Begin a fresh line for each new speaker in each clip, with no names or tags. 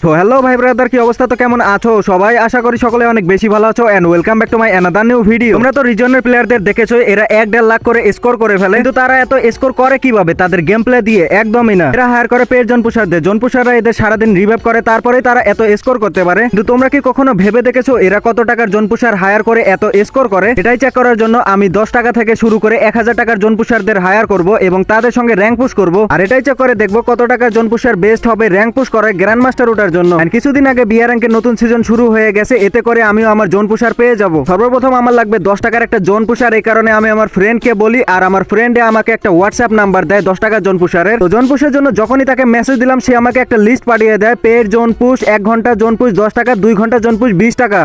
So hello ভাই brother, কি অবস্থা? তো কেমন আছো সবাই? আশা করি সকলে অনেক বেশি ভালো আছো and welcome back to my another new video. তোমরা তো রিজনের প্লেয়ারদের দেখেছো, এরা 1.5 লাখ করে স্কোর করে ফেলে, কিন্তু তারা এত স্কোর করে কিভাবে? তাদের গেম প্লে দিয়ে? একদমই না। এরা হায়ার করে পেড জন পুষারদের, জন পুষাররা এদের সারাদিন রিভাইভ করে, তারপরে তারা এত স্কোর করতে পারে। কিন্তু তোমরা কি কখনো ভেবে দেখেছো এরা কত টাকার জন পুষার হায়ার করে এত স্কোর করে? এটাই চেক করার জন্য আমি 10 টাকা থেকে শুরু করে 1000 টাকার জন পুষারদের হায়ার করব এবং তাদের সঙ্গে র্যাঙ্ক পুশ করব। আর এটাই চেক করে দেখবো কত টাকার জন পুষার বেস্ট হবে র্যাঙ্ক পুশ করে গ্র্যান্ড মাস্টার ওঠার জন্য। কিছুদিন আগে বিআর র্যাঙ্কের নতুন সিজন শুরু হয়ে গেছে, এতে করে আমিও আমার জোন পুষার পেয়ে যাব। সর্বপ্রথম আমার লাগবে 10 টাকার একটা জোন পুষার। এই কারণে আমি আমার ফ্রেন্ডকে বলি, আর আমার ফ্রেন্ডে আমাকে একটা হোয়াটসঅ্যাপ নাম্বার দেয় 10 টাকার জোন পুষারের। তো জোন পুষের জন্য যখনই তাকে মেসেজ দিলাম, সে আমাকে একটা লিস্ট পাঠিয়ে দেয়, পেড জোন পুশ 1 ঘন্টা জোন পুশ 10 টাকা, 2 ঘন্টা জোন পুশ 20 টাকা।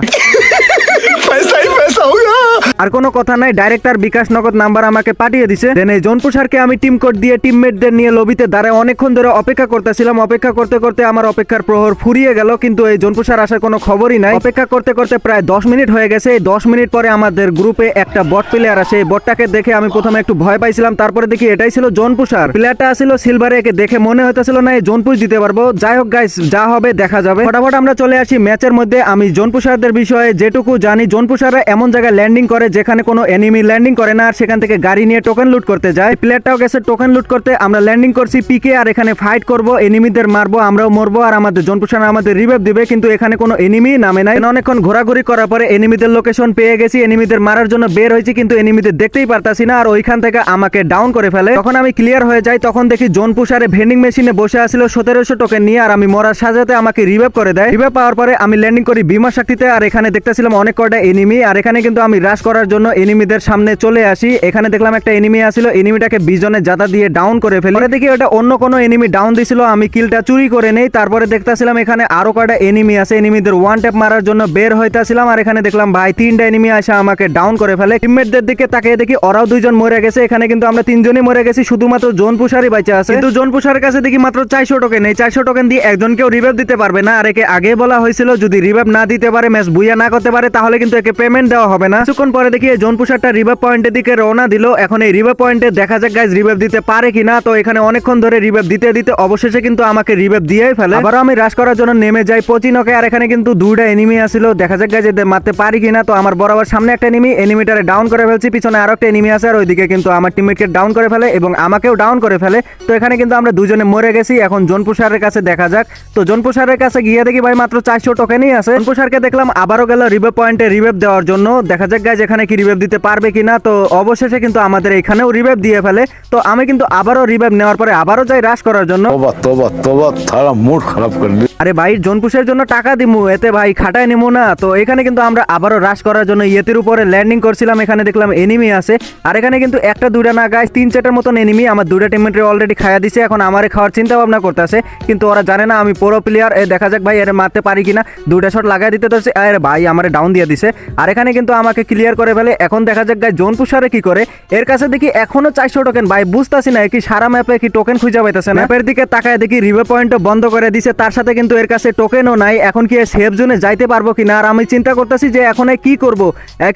আর কোনো কথা নাই, ডাইরেক্ট আর বিকাশ নগদ নাম্বার আমাকে পাঠিয়ে দিছে। দেন এই জোন পুষারকে আমি টিম কোড দিয়ে টিমমেটদের নিয়ে লবিতে দাঁড়ায় অনেকক্ষণ ধরে অপেক্ষা করতেছিলাম। অপেক্ষা করতে করতে আমার অপেক্ষার প্রহর ফুরিয়ে গেল, কিন্তু এই জোন পুষার আসার কোনো খবরই নাই। অপেক্ষা করতে করতে প্রায় 10 মিনিট হয়ে গেছে। এই 10 মিনিট পরে আমাদের গ্রুপে একটা বট প্লেয়ার আসে। এই বটটাকে দেখে আমি প্রথমে একটু ভয় পাইছিলাম, তারপরে দেখি এটাই ছিল জোন পুষার। প্লেয়ারটা আসছিল সিলভারে, একে দেখে মনে হইতেছিল না এই জোন পুশ দিতে পারবো। যাই হোক গাইস, যা হবে দেখা যাবে। ফটাফট আমরা চলে আসি ম্যাচের মধ্যে। আমি জোন পুষারদের বিষয়ে যেটুকু জানি, জোন পুষাররা এমন জায়গায় ল্যান্ডিং করে যেখানে কোনো এনিমি ল্যান্ডিং করে না, আর সেখান থেকে গাড়ি নিয়ে টোকেন লুট করতে যায়। প্লেয়ারটাও গেছে টোকেন লুট করতে। আমরা ল্যান্ডিং করছি পিকে, আর এখানে ফাইট করব, এনিমিদের মারবো, আমরাও মরবো, আর আমাদের জোন পুষার আমাদের রিভাইভ দিবে। কিন্তু এখানে কোনো এনিমি নামে নাই। অনেকক্ষণ ঘোরাঘুরি করার পরে এনিমিদের লোকেশন পেয়ে গেছি, এনিমিদের মারার জন্য বের হয়েছি, কিন্তু এনিমিদের দেখতেই পারতাছি না, আর ওইখান থেকে আমাকে ডাউন করে ফেলে। তখন আমি ক্লিয়ার হয়ে যাই, তখন দেখি জোন পুষারে ভেন্ডিং মেশিনে বসে আসছিল 1700 টোকেন নিয়ে, আর আমি মরার সাজাতে আমাকে রিভাইভ করে দেয়। রিভাইভ পাওয়ার পরে আমি ল্যান্ডিং করি বিমা শক্তিতে, আর এখানে দেখতেছিলাম অনেক কয়টা এনিমি, আর এখানে কিন্তু আমি রাশ করার জন্য এনিমিদের সামনে চলে আসি। এখানে দেখলাম একটা এনিমি আসছিল, এনিমিটাকে বিজনের জাতা দিয়ে ডাউন করে ফেলি। পরে দেখি ওটা অন্য কোনো এনিমি ডাউন দিছিল, আমি কিলটা চুরি করে নেই। তারপরে দেখতেছিলাম এখানে আরো কয়টা এনিমি আছে, এনিমিদের ওয়ান ট্যাপ মারার জন্য বের হইতাছিলাম, আর এখানে দেখলাম ভাই 3টা এনিমি আসে আমাকে ডাউন করে ফেলে। টিমমেটদের দিকে তাকিয়ে দেখি ওরাও 2জন মরে গেছে। এখানে কিন্তু আমরা 3জনই মরে গেছি, শুধুমাত্র জোন পুষারই বাইচা আছে। কিন্তু জোন পুষারের কাছে দেখি মাত্র 400 টোকেন। এই 400 টোকেন দিয়ে একজনকেও রিভাইভ দিতে পারবে না, আর একে আগে বলা হয়েছিল যদি রিভাইভ না দিতে পারে, ম্যাচ বুইয়া না করতে পারে, তাহলে কিন্তু একে পেমেন্ট দেওয়া হবে না। কিছুক্ষণ পরে দেখি এই জোন পুষারটা রিভাইভ পয়েন্টের দিকে রওনা দিল। এখন এই রিভাইভ পয়েন্টে দেখা যাক গাইস রিভাইভ দিতে পারে কিনা। তো এখানে অনেকক্ষণ ধরে রিভাইভ দিতে দিতে অবশেষে কিন্তু আমাকে রিভাইভ দিয়েই ফেলে। আবারও আমি রাশ করার জন্য নেমে যাই পচিনকে, আর এখানে কিন্তু 2টা এনিমি আসছিল। দেখা যাক গাইস এদের মারতে পারি কিনা। তো আমার বরাবর সামনে একটা এনিমি, এনিমিটারে ডাউন করে ফেলছি, পিছনে আরো একটা এনিমি আছে, আর ওইদিকে কিন্তু আমার টিমমেটকে ডাউন করে ফেলে এবং আমাকেও ডাউন করে ফেলে। তো এখানে কিন্তু আমরা 2জনে মরে গেছি। এখন জোন পুষারের কাছে দেখা যাক। তো জোন পুষারের কাছে গিয়ে দেখি ভাই মাত্র 400 টোকেনই আছে। জোন পুষারকে দেখলাম আবারও গেল রিভাইভ পয়েন্টে রিভাইভ দেওয়ার জন্য। দেখা যাক গাইস এখানে কি রিভাইভ দিতে পারবে কিনা। তো অবশেষে কিন্তু আমাদের এখানেও রিভাইভ দিয়ে ফেলে। তো আমি কিন্তু আবারও রিভাইভ নেওয়ার পরে আবারও যাই রাশ করার জন্য।
মুড খারাপ করলি।
আরে ভাই জোন পুষের জন্য টাকা দিমু, এতে ভাই খাটায় নিমু না। তো এখানে কিন্তু আমরা আবারও রাশ করার জন্য ইয়েতির উপরে ল্যান্ডিং করছিলাম। এখানে দেখলাম এনিমি আছে, আর এখানে কিন্তু একটা 2টা না গাইস 3-4টার মতন এনিমি। আমার 2টা টিমমেটরে অলরেডি খায়া দিছে, এখন আমারে খাওয়ার চিন্তা ভাবনা করতেছে, কিন্তু ওরা জানে না আমি পুরো প্লেয়ার। দেখা যাক ভাই এর মারতে পারি কিনা। 2টা শট লাগাই দিতে ধরছে, আরে ভাই আমারে ডাউন দিয়ে দিছে, আর এখানে কিন্তু আমাকে ক্লিয়ার করে ফেলে। এখন দেখা যাক গাইস জোন পুষারে কি করে। এর কাছে দেখি এখনো 400 টোকেন। ভাই বুঝতাছি না কি সারা ম্যাপে কি টোকেন খুঁজে পাইতেছে না। ম্যাপের দিকে তাকায় দেখি রিভাইভ পয়েন্টও বন্ধ করে দিছে, তার সাথে কিন্তু এর কাছে টোকেনও নাই। এখন কি সেফ জোনে যাইতে পারবো কিনা, আর আমি চিন্তা করতেছি যে এখন কি করব।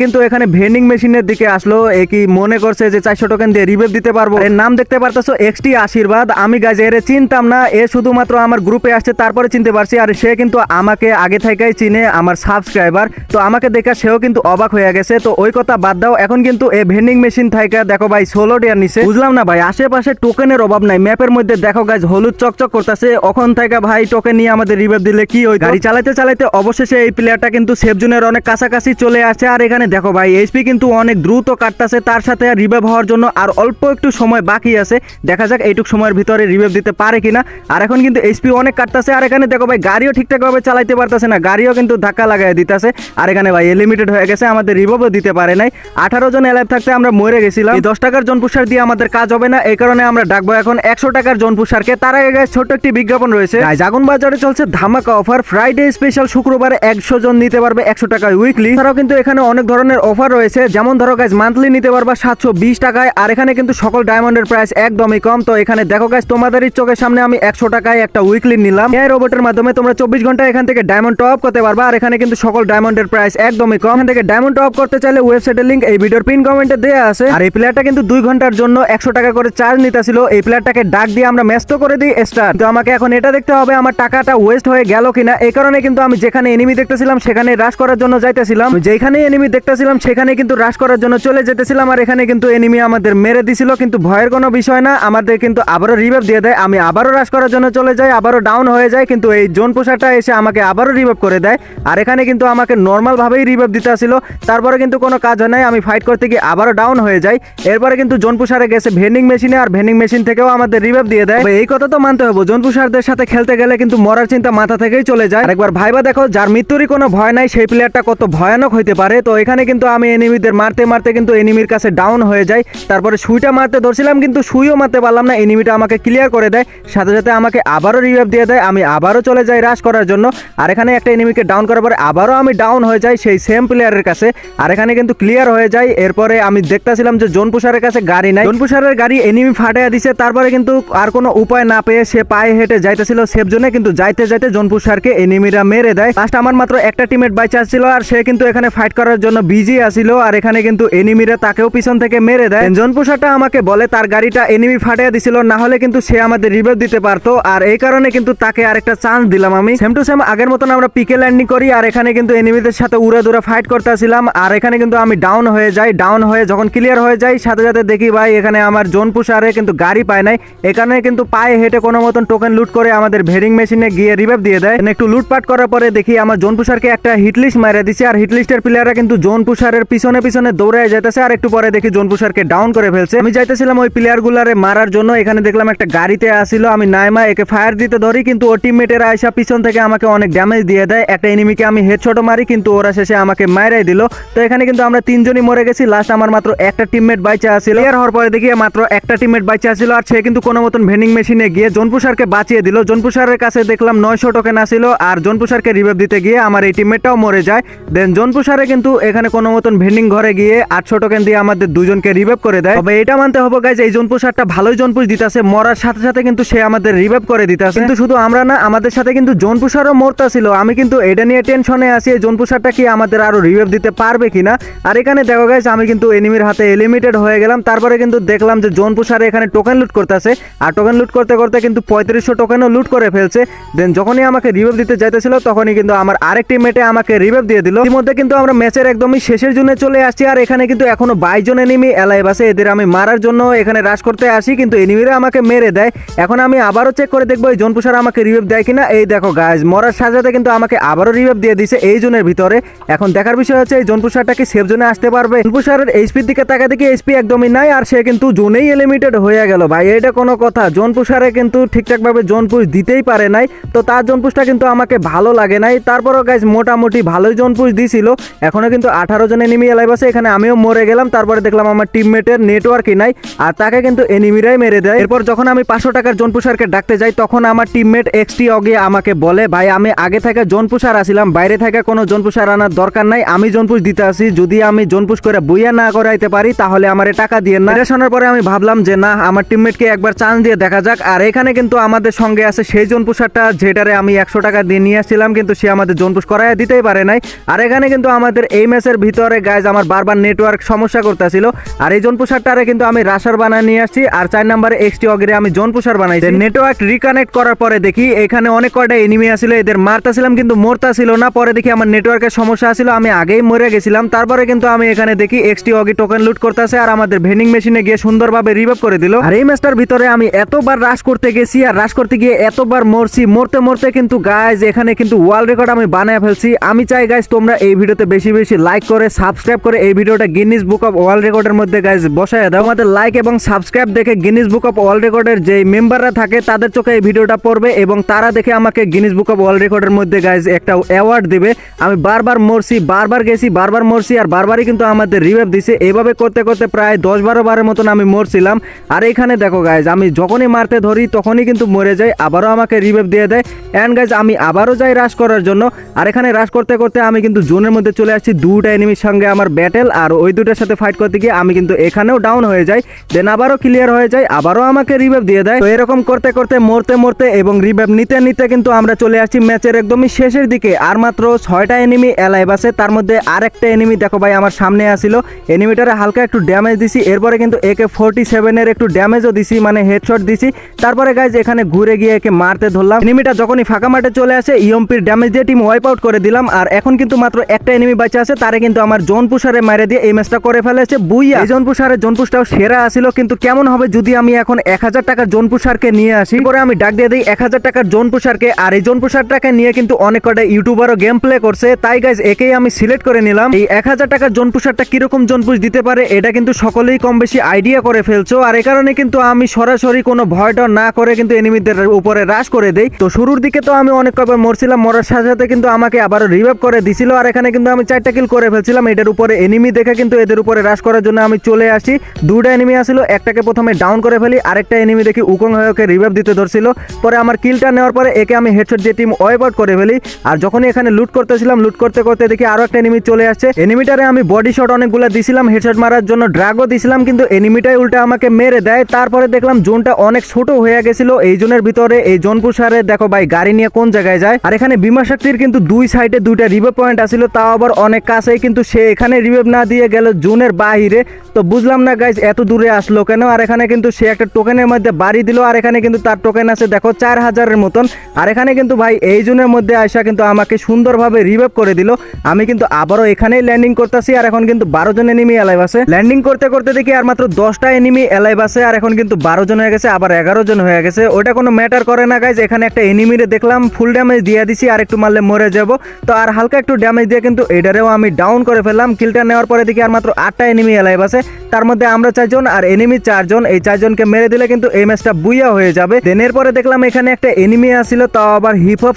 কিন্তু এখানে ভেন্ডিং মেশিনের দিকে আসলো, এ কি মনে করছে যে 400 টোকেন দিয়ে রিভাইভ দিতে পারবো। এর নাম দেখতে পারতেছো এক্সটি আশীর্বাদ। আমি গাইজ এর চিনতাম না, এ শুধুমাত্র আমার গ্রুপে আসছে তারপরে চিনতে পারছি, আর সে কিন্তু আমাকে আগে থেকেই চিনে, আমার সাবস্ক্রাইবার। তো আমাকে দেখা সেও কিন্তু অবাক হয়ে গেছে। তো ওই কথা বাদ দাও, এখন কিন্তু এই ভেন্ডিং মেশিন থেকে দেখো ভাই 16 টিয়ার নিচে। বুঝলাম না ভাই, আশেপাশে টোকেনের অভাব নাই। ম্যাপের মধ্যে দেখো গাইজ হলুদ চকচক করতেছে, ওখান থেকে ভাই টোকেন নিয়ে আমাদের রিভাইভ দিলে কি হয়। গাড়ি চালাতে চালাতে অবশেষে এই প্লেয়ারটা কিন্তু সেফ জোনের অনেক কাছাকাছি চলে আসে, আর এখানে দেখো ভাই এইচপি কিন্তু অনেক দ্রুত কাটতেছে, তার সাথে রিভাইভ হওয়ার জন্য আর অল্প একটু সময় বাকি আছে। দেখা যাক এইটুক সময়ের ভিতরে রিভাইভ দিতে পারে কিনা। আর এখন কিন্তু এইচপি অনেক কাটতেছে, আর এখানে দেখো ভাই গাড়িও ঠিকঠাক ভাবে চালাইতে পারতেছে না, গাড়িও কিন্তু ধাক্কা লাগাই দিতেছে, আর এখানে ভাই লিমিটেড হয়ে গেছে, আমাদের রিভাইভও দিতে পারে নাই। 18 জন এলাইভ থাকতে আমরা মরে গেছিলাম। এই 10 টাকার জোন পুষার দিয়ে আমাদের কাজ হবে না, এই কারণে আমরা ডাকবো এখন 100 টাকার জোন পুষারকে। তার আগে গাইস ছোট্ট একটি বিজ্ঞাপন রয়েছে। গাইস আগুন বাজারে চলছে ধামাকা অফার, ফ্রাইডে স্পেশাল, শুক্রবারে 100 জন নিতে পারবে 100 টাকায় উইকলি। এছাড়াও কিন্তু এখানে অনেক ধরনের অফার রয়েছে, যেমন ধরো গাইস মান্থলি নিতে পারবা 720 টাকায়, আর এখানে কিন্তু সকল ডায়মন্ডের প্রাইস একদমই কম। তো এখানে দেখো গাইস তোমাদেরই চোখের সামনে আমি 100 টাকায় একটা উইকলি নিলাম। এই রোবটের মাধ্যমে তোমরা 24 ঘন্টা এখান থেকে ডায়মন্ড টপ করতে পারবা, আর এখানে কিন্তু সকল ডায়মন্ডের প্রাইস একদমই কম। এখান থেকে ডায়মন্ড ডায়মন্ড টপ করতে চাইলে ওয়েবসাইটের লিংক এই ভিডিওর পিন কমেন্টে দেয়া আছে। আর এই প্লেয়ারটা কিন্তু 2 ঘন্টার জন্য 100 টাকা করে চার্জ নিতেছিল। এই প্লেয়ারটাকে ডাক দিয়ে আমরা ম্যাচ তো করে দিই স্টার্ট। তো আমাকে এখন এটা দেখতে হবে আমার টাকাটা ওয়েস্ট হয়ে গেল কিনা। এই কারণে কিন্তু আমি যেখানে এনিমি দেখতেছিলাম সেখানে রাশ করার জন্য যাইতেছিলাম, যেখানে এনিমি দেখতেছিলাম সেখানে কিন্তু রাশ করার জন্য চলে যেতেছিলাম। আর এখানে কিন্তু এনিমি আমাদের মেরে দিছিল, কিন্তু ভয়ের কোনো বিষয় না, আমাদের কিন্তু আবারও রিভাইভ দিয়ে দেয়। আমি আবারও রাশ করার জন্য চলে যাই, আবারও ডাউন হয়ে যায়, কিন্তু এই জোন পোষাটা এসে আমাকে আবারও রিভাইভ করে দেয়। আর এখানে কিন্তু আমাকে নর্মাল ভাবেই রিভাইভ দিতে আসছিল, তারপরে কিন্তু কোনো কাজ হয় নাই। আমি ফাইট করতে গিয়ে আবারও ডাউন হয়ে যাই। এরপরে কিন্তু জোন পুষারে গেছে ভেন্ডিং মেশিনে, আর ভেন্ডিং মেশিন থেকেও আমাদের রিভাইভ দিয়ে দেয়। এই কথা তো মানতে হবে, জোন পুষারদের সাথে খেলতে গেলে কিন্তু মরার চিন্তা মাথা থেকেই চলে যায়। একবার ভাইবা দেখো, যার মৃত্যুরই কোনো ভয় নাই সেই প্লেয়ারটা কত ভয়ানক হইতে পারে। তো এখানে কিন্তু আমি এনিমিদের মারতে মারতে কিন্তু এনিমির কাছে ডাউন হয়ে যাই। তারপরে সুইটা মারতে ধরছিলাম কিন্তু সুইও মারতে পারলাম না, এনিমিটা আমাকে ক্লিয়ার করে দেয়, সাথে সাথে আমাকে আবারও রিভাইভ দিয়ে দেয়। আমি আবারও চলে যাই রাশ করার জন্য। আর এখানে একটা এনিমিকে ডাউন করার পরে আবারও আমি ডাউন হয়ে যাই সেই সেম প্লেয়ারের কাছে। আর এখানে কিন্তু ক্লিয়ার হয়ে যায়। এরপরে আমি দেখতেছিলাম যে জোন পুষারের কাছে গাড়ি নাই, জোন পুষারের গাড়ি এনিমি ফাটাইয়া দিছে। তারপরে কিন্তু আর কোনো উপায় না পেয়ে সে পায়ে হেঁটে যাইতেছিল সেফ জোনে, কিন্তু যাইতে যাইতে জোন পুষারকে এনিমিরা মেরে দেয়। লাস্ট আমার মাত্র একটা টিমমেট বাইচা ছিল, আর সে কিন্তু এখানে ফাইট করার জন্য বিজি আছিল। আর এখানে কিন্তু এনিমিরা তাকেও পিছন থেকে মেরে দেয়। জোন পুষারটা আমাকে বলে তার গাড়িটা এনিমি ফাটাইয়া দিছিল, না হলে কিন্তু সে আমাদের রিভাইভ দিতে পারতো। আর এই কারণে কিন্তু তাকে আরেকটা চান্স দিলাম আমি। সেম টু সেম আগের মতন আমরা পিকে ল্যান্ডিং করি, আর এখানে কিন্তু এনিমিদের সাথে উড়ে দূরে ফাইট করতেছিলাম। আর এখানে কিন্তু আমি ডাউন হয়ে যাই, ডাউন হয়ে যখন ক্লিয়ার হয়ে যায় সাথে সাথে দেখি ভাই এখানে আমার জোন পুষারে কিন্তু গাড়ি পায় নাই। এই কারণে কিন্তু পায়ে হেঁটে কোনো মতন টোকেন লুট করে আমাদের ভেরিং মেশিনে গিয়ে রিভাইভ দিয়ে দেয়। একটু লুটপাট করার পরে দেখি আমার জোন পুষারকে একটা হিটলিস্ট মারা দিছে, আর হিটলিস্টের প্লেয়াররা কিন্তু জোন পুষারের পিছনে পিছনে দৌড়ায় যাইতেছে। আর একটু পরে দেখি জোন পুষারকে ডাউন করে ফেলছে। আমি যাইতেছিলাম ওই প্লেয়ার গুলারে মারার জন্য, এখানে দেখলাম একটা গাড়িতে আসিল, আমি নাইমা একে ফায়ার দিতে ধরি, কিন্তু ও টিমমেটেরা আইসা পিছন থেকে আমাকে অনেক ড্যামেজ দিয়ে দেয়। একটা এনিমিকে আমি হেডশট মারি, কিন্তু ওরা শেষে আমাকে মাইরাই দিল। তো এখানে কিন্তু আমরা তিনজনই মরে গেছি। লাস্ট আমার মাত্র একটা টিমমেট বাইচা আছিল। ক্লিয়ার হওয়ার পরে দেখি মাত্র একটা টিমমেট বাইচা আছিল, আর সে কিন্তু কোনো মতন ভেন্ডিং মেশিনে গিয়ে জোন পুষারকে বাঁচিয়ে দিল। জোন পুষারের কাছে দেখলাম 900 টোকেন আসিল, আর জোন পুষারকে রিভাইভ দিতে গিয়ে আমার এই টিমমেটটাও মরে যায়। দেন জোন পুষারে কিন্তু এখানে কোনো মতন ভেন্ডিং ঘরে গিয়ে 800 টোকেন দিয়ে আমাদের দুজনকে রিভাইভ করে দেয়। তবে এটা মানতে হবে গাইজ, এই জোন পুষারটা ভালোই জোন পুষ দিতেছে, মরার সাথে সাথে কিন্তু সে আমাদের রিভাইভ করে দিতেছে। কিন্তু শুধু আমরা না, আমাদের সাথে কিন্তু জোন পুষারও মরতাছিল। আমি কিন্তু এটা নিয়ে টেনশনে আছি, এই জোন পুষারটা কি আমাদের আরো রিভাইভ দিতে পারবে কিনা। আর এখানে দেখো গাইজ, আমি কিন্তু এনিমির হাতে এলিমিটেড হয়ে গেলাম। তারপরে কিন্তু দেখলাম যে জোন পুষারে এখানে টোকেন লুট করতেছে, আর টোকেন লুট করতে করতে কিন্তু 3500 টোকেনও লুট করে ফেলছে। দেন যখনই আমাকে রিভাইভ দিতে যাইতেছিল তখনই কিন্তু আমার আরেক টিমমেটে আমাকে রিভাইভ দিয়ে দিল। ইতিমধ্যে কিন্তু আমরা ম্যাচের একদমই শেষের জন্য চলে আসছি, আর এখানে কিন্তু এখনো 22 জন এনিমি এলাইভ আছে। এদের আমি মারার জন্য এখানে রাশ করতে আসি, কিন্তু এনিমিরা আমাকে মেরে দেয়। এখন আমি আবারও চেক করে দেখবো এই জোন পুষার আমাকে রিভাইভ দেয় কিনা। এই দেখো গাইজ, মরার সাজাতে কিন্তু আমাকে আবারও রিভাইভ দিয়ে দিছে এই জোনের ভিতরে। এখন দেখার বিষয় হচ্ছে এই জোন পুষারটা কি সেফ জোনে আসতে পারবে। জোন পুষারের এইচপির দিকে তাকা দেখি এইচপি একদমই নাই, আর সে কিন্তু জোনেই এলিমিটেড হয়ে গেল। ভাই এটা কোনো কথা, জোন পুষারে কিন্তু ঠিকঠাক ভাবে জোন পুশ দিতেই পারে নাই। তো তার জোন পুশটা কিন্তু আমাকে ভালো লাগে নাই। তারপরও গাইজ মোটামুটি ভালোই জোন পুশ দিছিল। এখনো কিন্তু 18 জন এনিমি এলাইভ আছে। এখানে আমিও মরে গেলাম। তারপরে দেখলাম আমার টিমমেটের নেটওয়ার্কই নাই, আর তাকে কিন্তু এনিমিরাই মেরে দেয়। এরপর যখন আমি 500 টাকার জোন পুষারকে ডাকতে যাই তখন আমার টিমমেট এক্সটি অগে আমাকে বলে, ভাই আমি আগে থেকে জোন পুষার আসিলাম, বাইরে থেকে কোনো জোন পুষার আনার দরকার নাই, আমি জোন পুশ দিতে আসি, যদি আমি জোন পুশ করে বইয়া না করাইতে পারি তাহলে আমারে টাকা দিয়ে না। এটা শোনার পরে আমি ভাবলাম যে না, আমার টিমমেটকে একবার চান্স দিয়ে দেখা যাক। আর এখানে কিন্তু আমাদের সঙ্গে আছে সেই জোন পুষারটা যেটারে আমি 100 টাকা দিয়ে নিয়ে আসছিলাম, কিন্তু সে আমাদের জোন পুশ করাইয়া দিতেই পারে নাই। আর এখানে কিন্তু আমাদের এই ম্যাচের ভিতরে গাইজ আমার বারবার নেটওয়ার্ক সমস্যা করতেছিল, আর এই জোন পুষারটারে কিন্তু আমি রাশার বানায় নিয়ে আসছি, আর 4 নম্বরে এক্সটি অগিরে আমি জোন পুষার বানাইছি। নেটওয়ার্ক রিকানেক্ট করার পরে দেখি এখানে অনেক কয়টা এনিমি আছিল, এদের মারতাছিলাম কিন্তু মরতাছিল না। পরে দেখি আমার নেটওয়ার্কের সমস্যা আছিল, আমি আগেই মরে গেছিলাম। তারপরে কিন্তু আমি এখানে দেখি এক্সটি অগি টোকেন লুট করতেছে, আর আমাদের ভেন্ডিং মেশিনে গিয়ে সুন্দরভাবে রিভাইভ করে দিল। আর এই ম্যাচটার ভিতরে আমি এতবার রাশ করতে গেছি, আর রাশ করতে গিয়ে এতবার মরছি, মরতে মরতে কিন্তু গাইজ এখানে কিন্তু ওয়ার্ল্ড রেকর্ড আমি বানায় ফেলছি। আমি চাই গাইজ তোমরা এই ভিডিওতে বেশি বেশি লাইক করে সাবস্ক্রাইব করে এই ভিডিওটা গিনিস বুক অফ ওয়ার্ল্ড রেকর্ডের মধ্যে গাইজ বসায় দাও। আমাদের লাইক এবং সাবস্ক্রাইব দেখে গিনিস বুক অফ ওয়ার্ল্ড রেকর্ডের যে মেম্বাররা থাকে তাদের চোখে এই ভিডিওটা পড়বে, এবং তারা দেখে আমাকে গিনিস বুক অফ ওয়ার্ল্ড রেকর্ডের মধ্যে গাইজ একটা অ্যাওয়ার্ড দিবে। আমি বারবার মরছি, বারবার গেছি, বারবার মরছি, আর বারবারই কিন্তু আমাদের রিভাইভ দিছে। এইভাবে করতে করতে প্রায় 10-12 বারের মতন আমি মরছিলাম। আর এখানে দেখো গাইজ, আমি যখনই মারতে ধরি তখনই কিন্তু মরে যাই, আবারও আমাকে রিভাইভ দিয়ে দেয়। এন্ড গাইজ আমি আবারও যাই রাশ করার জন্য, আর এখানে রাশ করতে করতে আমি কিন্তু জোনের মধ্যে চলে আসছি। দুটা এনিমির সঙ্গে আমার ব্যাটেল, আর ওই দুটার সাথে ফাইট করতে গিয়ে আমি কিন্তু এখানেও ডাউন হয়ে যাই। দেন আবারও ক্লিয়ার হয়ে যায়, আবারও আমাকে রিভাইভ দিয়ে দেয়। তো এরকম করতে করতে মরতে মরতে এবং রিভাইভ নিতে নিতে কিন্তু আমরা চলে আসছি ম্যাচের একদমই শেষের দিকে। আর মাত্র 6টা এনিমি এলাইভ আছে, তার মধ্যে আরেকটা এনিমি দেখো ভাই আমার সামনে আসিল, এনিমিটারে হালকা একটু ড্যামেজ দিছি, এরপরে কিন্তু AK-47 এর একটু ড্যামেজও দিছি, মানে হেডশট দিছি। তারপরে গাইজ এখানে ঘুরে গিয়ে একে মারতে ধরলাম। এনিমিটা যখনই ফাঁকা মাঠে চলে আসে ইএমপির ড্যামেজ দিয়ে টিম ওয়াইপ আউট করে দিলাম। আর এখন কিন্তু মাত্র একটা এনিমি বাঁচা আছে, তারে কিন্তু আমার জোন পুশারে মারে দিয়ে এই ম্যাচটা করে ফেলেছে বুইয়া। এই জোন পুশারে জোন পুশটাও সেরা আসিল, কিন্তু কেমন হবে যদি আমি এখন 1000 টাকার জোন পুশারকে নিয়ে আসি। পরে আমি ডাক দিয়ে দিই 1000 টাকার জোন পুশারকে, আর এই জোন পুশারটাকে নিয়ে কিন্তু অনেক কটা ইউটিউবারও গেম প্লে করছে, তাই গাইজ একেই আমি সিলেক্ট করে নিলাম। এই 1000 টাকার জোন পুশারটা কিরকম জোন পুশ দিতে পারে এটা কিন্তু সকলেই কম বেশি আইডিয়া করে ফেলছো, আর এই কারণে কিন্তু আমি সরাসরি কোনো ভয়টা না করে কিন্তু এনিমিদের উপরে রাশ করে দেই। তো শুরুর দিকে তো আমি অনেক কবার মরছিলাম, মরার সাথে সাথে কিন্তু আমাকে আবারও রিভাইভ করে দিছিল, আর এখানে কিন্তু আমি 4টা কিল করে ফেলছিলাম। এটার উপরে এনিমি দেখে কিন্তু এদের উপরে রাশ করার জন্য আমি চলে আসি। 2টা এনিমি আসিল, একটাকে প্রথমে ডাউন করে ফেলি, আরেকটা এনিমি দেখি উকং হয়ে ওকে রিভাইভ দিতে ধরছিল। পরে আমার কিলটা নেওয়ার পরে একে আমি হেডশট দিয়ে টিম ওয়াইপ আউট করে ফেলি। আর যখনই এখানে লুট করতেছিলাম, লুট করতে করতে দেখি আরো একটা এনিমি চলে আসছে। এনিমিটারে আমি বডি শট অনেকগুলো দিছিলাম, হেডশট মারার জন্য ড্রাগও দিছিলাম, কিন্তু এনিমিটাই উল্টা আমাকে মেরে দেয়। তারপরে দেখলাম জোনটা অনেক ছোট হয়ে গেছিল, এই জোনের ভিতরে এই জোন পুশারে দেখো ভাই গাড়ি নিয়ে কোন জায়গায় যায়। আর এখানে বিমা শক্তির কিন্তু দুই সাইডে 2টা রিভাইভ পয়েন্ট আছিল, তাও আবার অনেক কাছেই, কিন্তু সে এখানে রিভাইভ না দিয়ে গেল জোনের বাহিরে। তো বুঝলাম না গাইজ এত দূরে আসলো কেন। আর এখানে কিন্তু সে একটা টোকেনের মধ্যে বাড়ি দিল, আর এখানে কিন্তু তার টোকেন আছে দেখো 4000-এর মতন। আর এখানে কিন্তু ভাই এই জোনের মধ্যে আসা কিন্তু আমাকে সুন্দরভাবে রিভাইভ করে দিল। আমি কিন্তু আবারও এখানেই ল্যান্ডিং করতেছি, আর এখন কিন্তু 12 জন এনিমি অ্যালাইভ আছে। ল্যান্ডিং করতে করতে দেখি আর মাত্র 10টা এনিমি অ্যালাইভ আছে, আর এখন কিন্তু 12 জন হয়ে গেছে, আবার 11 জন হয়ে গেছে। ওটা কোনো ম্যাটার করে না গাইজ। এখানে একটা এনিমিরে দেখলাম ফুল ড্যামেজ দিয়ে দিছি, আর একটু মারলে মরে যাব। তো আর হালকা একটু ড্যামেজ দিয়ে কিন্তু এটারেও আমি ডাউন করে ফেললাম। কিলটা নেওয়ার পরে দেখি আর মাত্র 8টা এনিমি অ্যালাইভ আছে, তার মধ্যে আমরা 4 জন আর এনিমি 4 জন। এই 4 জনকে মেরে দিলে কিন্তু এই ম্যাচটা বুইয়া হয়ে যাবে। দেন এরপরে দেখলাম এখানে একটা এনিমি আসছিল, তাও আবার হিপ হপ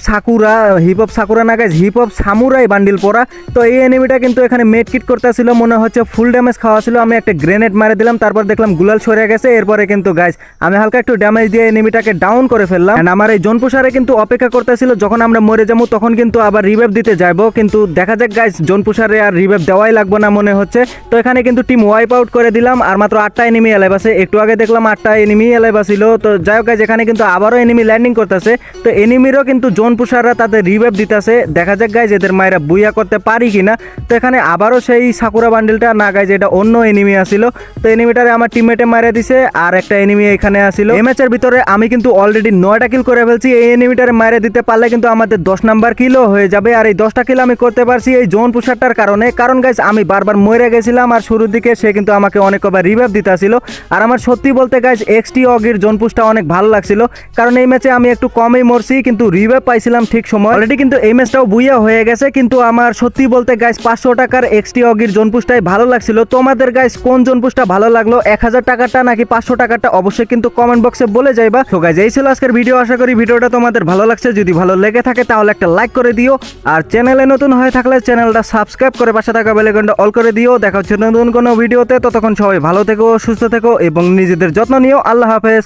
সাকুরা না guys, hip hop samurai bundle পরা। তো এই এনিমিটা কিন্তু এখানে মেড কিট করতেছিল, মনে হচ্ছে ফুল ড্যামেজ খাওয়া ছিল। আমি একটা গ্রেনেড মারে দিলাম, তারপর দেখলাম গুলাল সরে গেছে। এরপরে কিন্তু গাইজ আমি হালকা একটু ড্যামেজ দিয়ে এনিমিটাকে ডাউন করে ফেললাম। এন্ড আমার এই জোন পুশারে কিন্তু অপেক্ষা করতেছিল যখন আমরা মরে যাবো তখন কিন্তু আবার রিভাইভ দিতে যাইবো, কিন্তু দেখা যাক গাইজ জোন পুশারে আর রিভাইভ দেওয়াই লাগবে না মনে হচ্ছে। তো এখানে কিন্তু টিম ওয়াইপ আউট করে দিলাম, আর মাত্র 8টা এনিমি অ্যালাইভ আছে। একটু আগে দেখলাম 8টা এনিমি অ্যালাইভ আছিল। তো যাই হোক গাইজ এখানে কিন্তু আবারও এনিমি ল্যান্ডিং করতেছে, তো এনিমিরও কিন্তু জোন পুশাররা তাদের রিভাইভ দিতেছে। দেখা যাক গাইজ এদের মায়েরা বুইয়া করতে পারি কিনা। তো এখানে আবারও সেই সাকুরা বান্ডিলটা না গাইজ, এটা অন্য এনিমি আসিল। তো এনিমিটারে আমার টিমমেটে মারে দিছে, আর একটা এনিমি এখানে আসিল। এই ম্যাচের ভিতরে আমি কিন্তু অলরেডি 9টা কিল করে ফেলছি। এই এনিমিটারে মারে দিতে পারলে কিন্তু আমাদের 10 নাম্বার কিলও হয়ে যাবে। আর এই 10টা কিল আমি করতে পারছি এই জোন পুশারটার কারণে, কারণ গাইজ আমি বারবার মরে গেছিলাম, আর শুরুর দিকে সে কিন্তু আমাকে অনেক কবার রিভাইভ দিতেছিল। আর আমার সত্যি বলতে গাইজ এক্সটি অগির জোন পুশটা অনেক ভালো লাগছিল, কারণ এই ম্যাচে আমি একটু কমই মরছি কিন্তু রিভাইভ পাইছিলাম ঠিক সময়। অলরেডি কিন্তু এই ম্যাচটাও বুইয়া হয়ে গেছে, কিন্তু আমার সত্যি বলতে গাইজ 500 টাকার এক্সটি অগির জোন পুশটাই ভালো লাগছিল। তোমাদের গাইজ কোন জোন পুশটা ভালো লাগলো, 1000 টাকারটা নাকি 500 টাকারটা, অবশ্যই কিন্তু কমেন্ট বক্সে বলে যাইবা। তো গাইজ এই ছিল আজকের ভিডিও, আশা করি ভিডিওটা তোমাদের ভালো লাগছে। যদি ভালো লেগে থাকে তাহলে একটা লাইক করে দিও, আর চ্যানেলে নতুন হয়ে থাকলে চ্যানেলটা সাবস্ক্রাইব করে পাশে থাকা বেল আইকনটা অল করে দিও। দেখা হচ্ছে নতুন কোনো ভিডিওতে, ততক্ষণ সবাই ভালো থেকো, সুস্থ থেকো এবং নিজেদের যত্ন নিও। আল্লাহ হাফেজ।